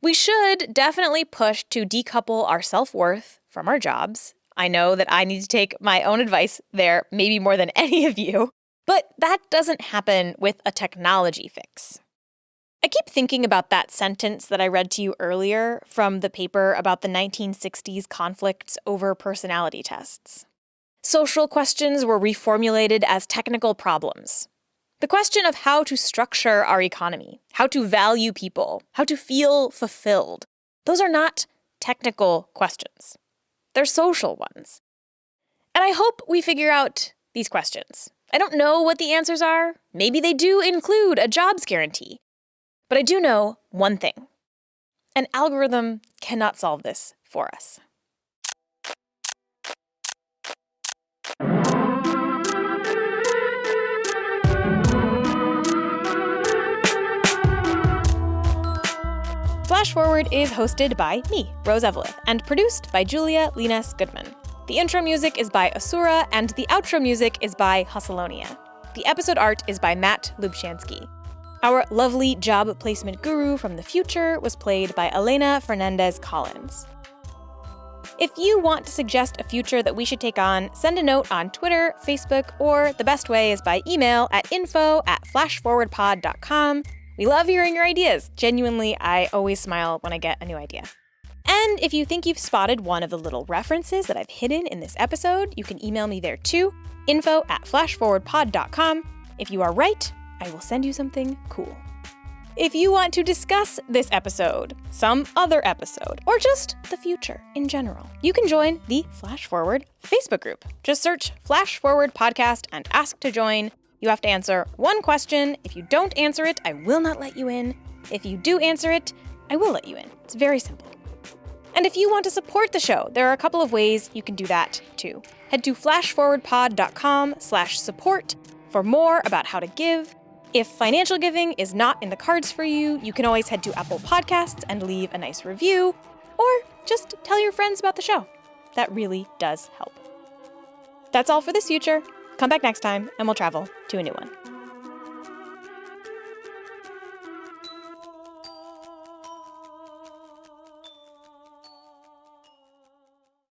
We should definitely push to decouple our self-worth from our jobs. I know that I need to take my own advice there, maybe more than any of you, but that doesn't happen with a technology fix. I keep thinking about that sentence that I read to you earlier from the paper about the 1960s conflicts over personality tests. Social questions were reformulated as technical problems. The question of how to structure our economy, how to value people, how to feel fulfilled, those are not technical questions. They're social ones. And I hope we figure out these questions. I don't know what the answers are. Maybe they do include a jobs guarantee. But I do know one thing. An algorithm cannot solve this for us. Flash Forward is hosted by me, Rose Eveleth, and produced by Julia Linas Goodman. The intro music is by Asura, and the outro music is by Hustleonia. The episode art is by Matt Lubchansky. Our lovely job placement guru from the future was played by Elena Fernandez-Collins. If you want to suggest a future that we should take on, send a note on Twitter, Facebook, or the best way is by email at info@flashforwardpod.com. We love hearing your ideas. Genuinely, I always smile when I get a new idea. And if you think you've spotted one of the little references that I've hidden in this episode, you can email me there too, info@flashforwardpod.com. If you are right, I will send you something cool. If you want to discuss this episode, some other episode, or just the future in general, you can join the Flash Forward Facebook group. Just search Flash Forward Podcast and ask to join. You have to answer one question. If you don't answer it, I will not let you in. If you do answer it, I will let you in. It's very simple. And if you want to support the show, there are a couple of ways you can do that too. Head to flashforwardpod.com/support for more about how to give. If financial giving is not in the cards for you, you can always head to Apple Podcasts and leave a nice review, or just tell your friends about the show. That really does help. That's all for this future. Come back next time, and we'll travel to a new one.